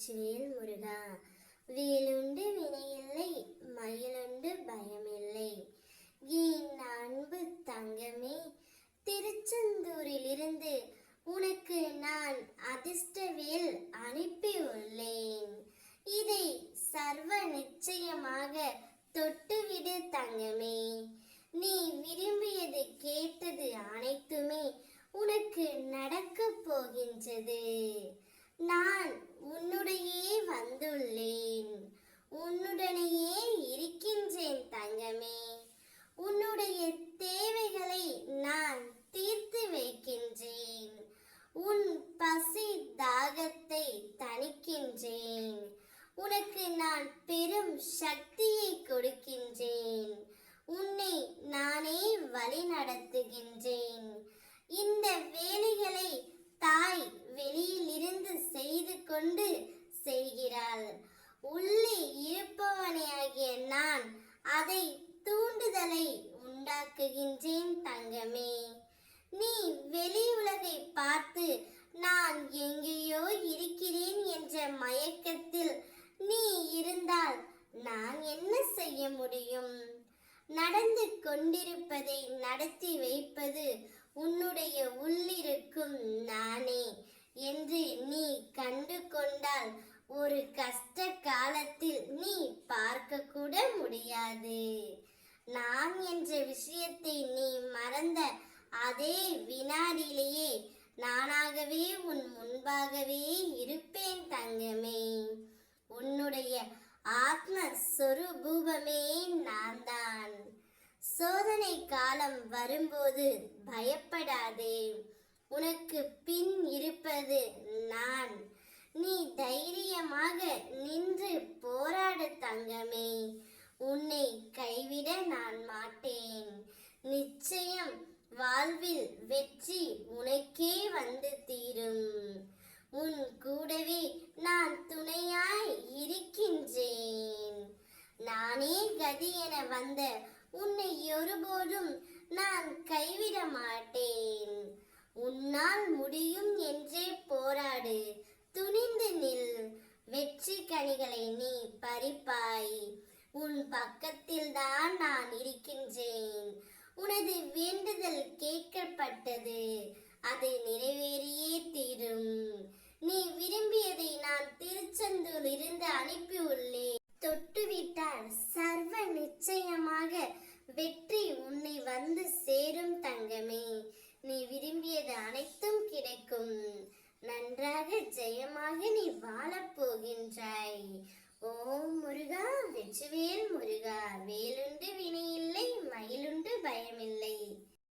வெற்றிவேல் முருகா. வேலுண்டு வினையில்லை, மயிலுண்டு பயமில்லை. என் அன்பு தங்கமே, திருச்செந்தூரிலிருந்து உனக்கு நான் அதிர்ஷ்டவேல் அனுப்பியுள்ளேன். இதை சர்வ நிச்சயமாக தொட்டுவிடு தங்கமே. நீ விரும்பியது கேட்டது அனைத்துமே உனக்கு நடக்கப் போகின்றது. நான் உன்னுடையே வந்துள்ளேன், உன்னுடனேயே இருக்கின்றேன் தங்கமே. உன்னுடைய தேவைகளை நான் தீர்த்து வைக்கின்றேன். உன் பசி தாகத்தை தணிக்கின்றேன். உனக்கு நான் பெரும் சக்தியை கொடுக்கின்றேன். உன்னை நானே வழி நடத்துகின்றேன். இந்த வேலைகளை தாய் வெளியிலிருந்து செய்து கொண்டு செய்கிறாள். உள்ளே இருப்பவனையாகிய நான் அதை தூண்டுதலை உண்டாக்குகின்றேன் தங்கமே. நீ வெளி உலகை பார்த்து நான் எங்கேயோ இருக்கிறேன் என்ற மயக்கத்தில் நீ இருந்தால் நான் என்ன செய்ய முடியும்? நடந்து கொண்டிருப்பதை நடத்தி வைப்பது உன்னுடைய உள்ளிருக்கும் நானே என்று நீ கண்டு கொண்டால் ஒரு கஷ்ட காலத்தில் நீ பார்க்க கூட முடியாது. நான் என்ற விஷயத்தை நீ மறந்த அதே வினாடியிலேயே நானாகவே உன் முன்பாகவே இருப்பேன் தங்கமே. உன்னுடைய ஆத்ம சொரூபமே நான் தான். சோதனை காலம் வரும்போது பயப்படாதே, உனக்கு பின் இருப்பது நான். நீ தைரியமாக நின்று போராடு தங்கமே. உன்னை கைவிட நான் மாட்டேன். நிச்சயம் வாழ்வில் வெற்றி உனக்கே வந்து தீரும். உன் கூடவே நான் துணையாய் இருக்கின்றேன். நானே கதி என வந்த உன்னை ஒருபோதும் நான் கைவிட மாட்டேன். உன்னால் முடியும் என்றே போராடு, துணிந்து நில். வெற்றி கனிகளை நீ பறிப்பாய். உன் பக்கத்தில் தான் நான் இருக்கின்றேன். உனது வேண்டுதல் கேட்கப்பட்டது, அது நிறைவேறியே தீரும். நீ விரும்பியதை நான் திருச்செந்தூர் இருந்து அனுப்பியுள்ளேன். தொட்டுவிட்டால் சர்வ நிச்சயமாக வெற்றி உன்னை வந்து சேரும் தங்கமே. நீ விரும்பியது அனைத்தும் கிடைக்கும். நன்றாக ஜெயமாக நீ வாழப் போகின்றாய். ஓம் முருகா, வெற்றிவேல் முருகா. வேலுண்டு வினை